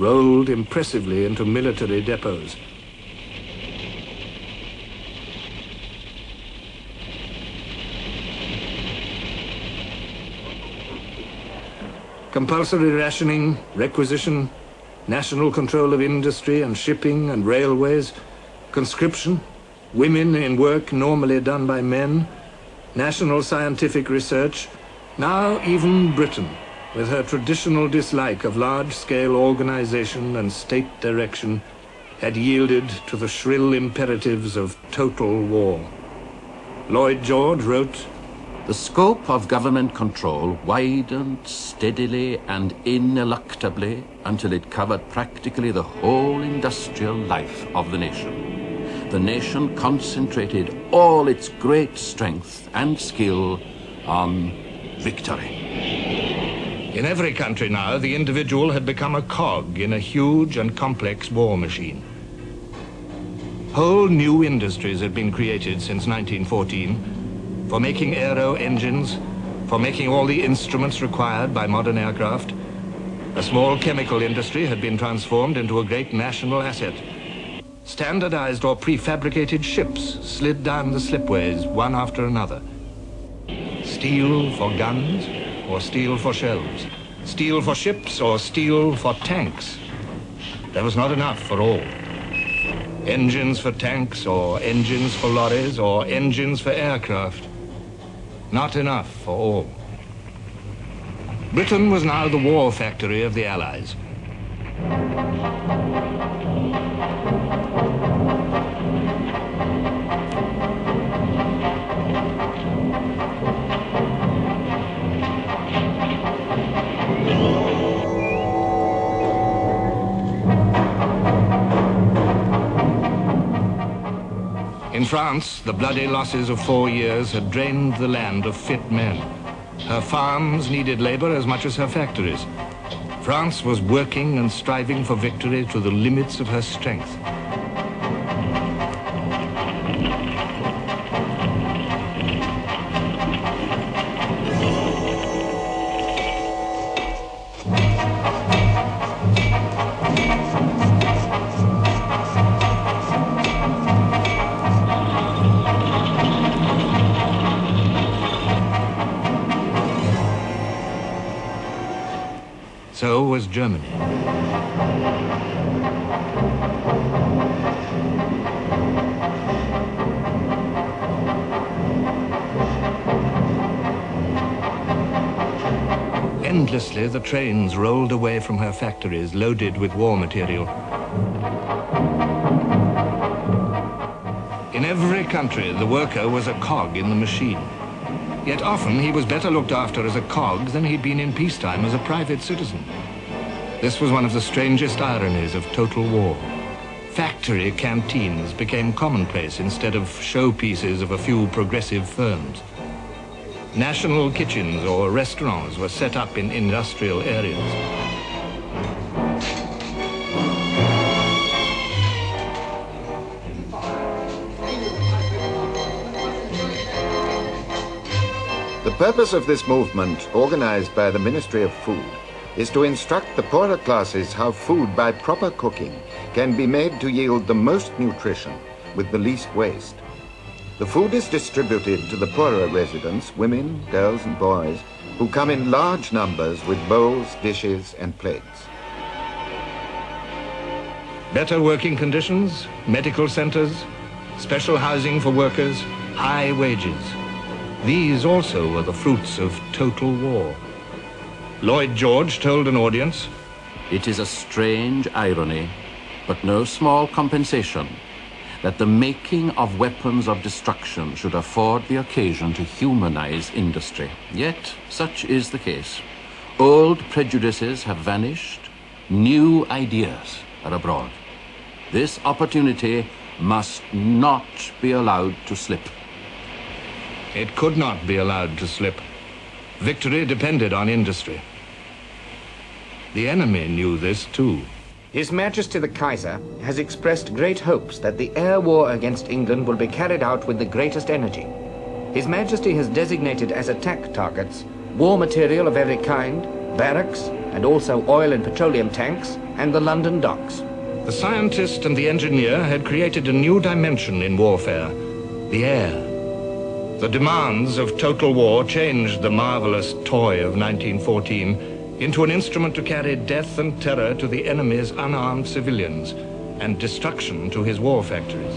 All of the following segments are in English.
rolled impressively into military depots. Compulsory rationing, requisition, national control of industry and shipping and railways, conscription, women in work normally done by men, national scientific research, now even Britain, with her traditional dislike of large-scale organization and state direction, had yielded to the shrill imperatives of total war. Lloyd George wrote, "The scope of government control widened steadily and ineluctably until it covered practically the whole industrial life of the nation. The nation concentrated all its great strength and skill on victory." In every country now, the individual had become a cog in a huge and complex war machine. Whole new industries had been created since 1914 for making aero engines, for making all the instruments required by modern aircraft. A small chemical industry had been transformed into a great national asset. Standardized or prefabricated ships slid down the slipways one after another. Steel for guns or steel for shells. Steel for ships or steel for tanks. There was not enough for all. Engines for tanks or engines for lorries or engines for aircraft. Not enough for all. Britain was now the war factory of the Allies. In France, the bloody losses of 4 years had drained the land of fit men. Her farms needed labor as much as her factories. France was working and striving for victory to the limits of her strength. So was Germany. Endlessly, the trains rolled away from her factories loaded with war material. In every country, the worker was a cog in the machine. Yet often he was better looked after as a cog than he'd been in peacetime as a private citizen. This was one of the strangest ironies of total war. Factory canteens became commonplace instead of showpieces of a few progressive firms. National kitchens or restaurants were set up in industrial areas. The purpose of this movement, organized by the Ministry of Food, is to instruct the poorer classes how food by proper cooking can be made to yield the most nutrition with the least waste. The food is distributed to the poorer residents, women, girls and boys, who come in large numbers with bowls, dishes and plates. Better working conditions, medical centers, special housing for workers, high wages. These also were the fruits of total war. Lloyd George told an audience, "It is a strange irony, but no small compensation, that the making of weapons of destruction should afford the occasion to humanize industry. Yet such is the case. Old prejudices have vanished, new ideas are abroad. This opportunity must not be allowed to slip." It could not be allowed to slip. Victory depended on industry. The enemy knew this too. His Majesty the Kaiser has expressed great hopes that the air war against England will be carried out with the greatest energy. His Majesty has designated as attack targets war material of every kind, barracks, and also oil and petroleum tanks, and the London docks. The scientist and the engineer had created a new dimension in warfare, the air. The demands of total war changed the marvelous toy of 1914 into an instrument to carry death and terror to the enemy's unarmed civilians and destruction to his war factories.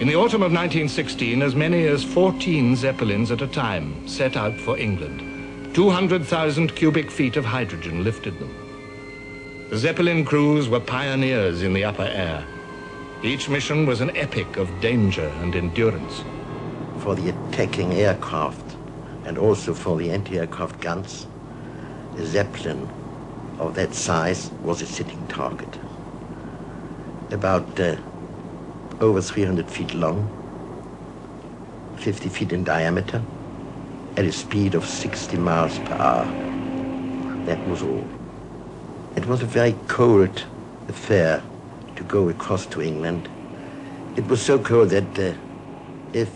In the autumn of 1916, as many as 14 Zeppelins at a time set out for England. 200,000 cubic feet of hydrogen lifted them. The Zeppelin crews were pioneers in the upper air. Each mission was an epic of danger and endurance. For the attacking aircraft and also for the anti-aircraft guns, a Zeppelin of that size was a sitting target. About over 300 feet long, 50 feet in diameter, at a speed of 60 miles per hour. That was all. It was a very cold affair to go across to England. It was so cold that if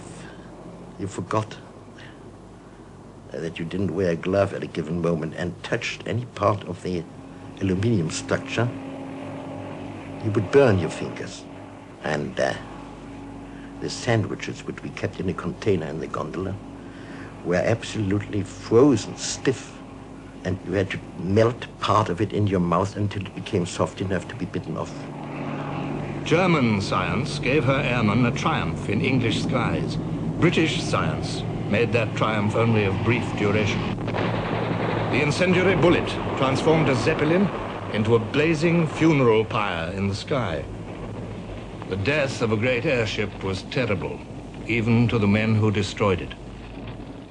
you forgot that you didn't wear a glove at a given moment and touched any part of the aluminium structure, you would burn your fingers. And the sandwiches, which we kept in a container in the gondola, were absolutely frozen, stiff, and you had to melt part of it in your mouth until it became soft enough to be bitten off. German science gave her airmen a triumph in English skies. British science made that triumph only of brief duration. The incendiary bullet transformed a Zeppelin into a blazing funeral pyre in the sky. The death of a great airship was terrible, even to the men who destroyed it.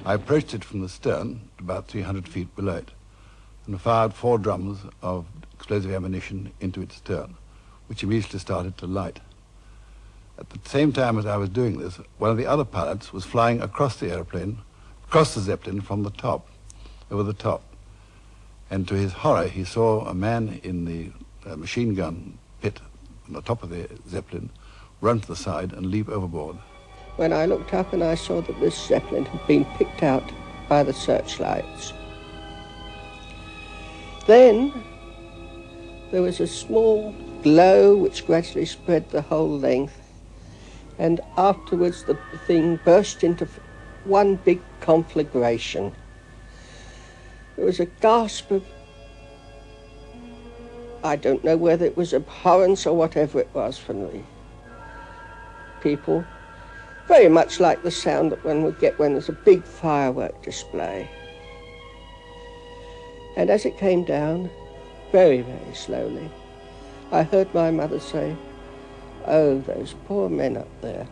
I approached it from the stern, about 300 feet below it, and fired 4 drums of explosive ammunition into its stern, which immediately started to light. At the same time as I was doing this, one of the other pilots was flying across the airplane, across the Zeppelin from the top, over the top. And to his horror, he saw a man in the machine gun pit on the top of the Zeppelin run to the side and leap overboard. When I looked up and I saw that this Zeppelin had been picked out by the searchlights. Then there was a small glow which gradually spread the whole length, and afterwards the thing burst into one big conflagration. There was a gasp of, I don't know whether it was abhorrence or whatever it was from the people. Very much like the sound that one would get when there's a big firework display. And as it came down, very, very slowly, I heard my mother say, "Oh, those poor men up there."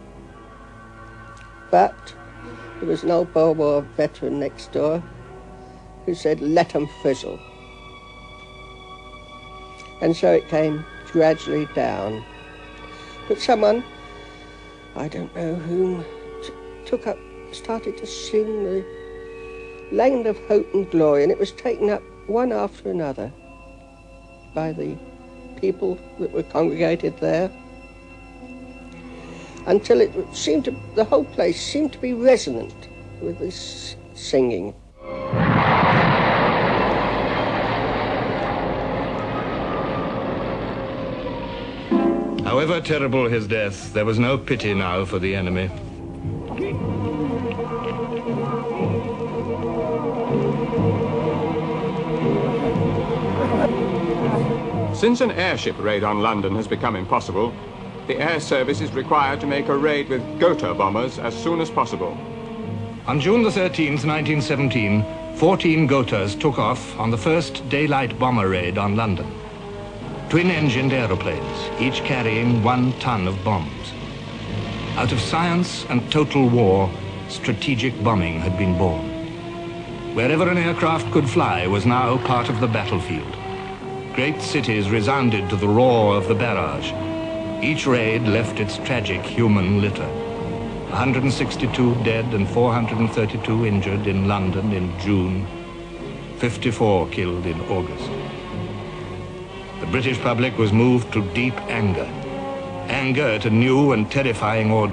But there was an old Boer War veteran next door who said, "Let 'em fizzle." And so it came gradually down. But someone, I don't know whom, took up, started to sing the Land of Hope and Glory, and it was taken up one after another by the people that were congregated there, until it seemed to, the whole place seemed to be resonant with this singing. However terrible his death, there was no pity now for the enemy. Since an airship raid on London has become impossible, the air service is required to make a raid with Gotha bombers as soon as possible. On June the 13th, 1917, 14 Gothas took off on the first daylight bomber raid on London. Twin-engined aeroplanes, each carrying 1 ton of bombs. Out of science and total war, strategic bombing had been born. Wherever an aircraft could fly was now part of the battlefield. Great cities resounded to the roar of the barrage. Each raid left its tragic human litter. 162 dead and 432 injured in London in June, 54 killed in August. The British public was moved to deep anger. anger at a new and terrifying order.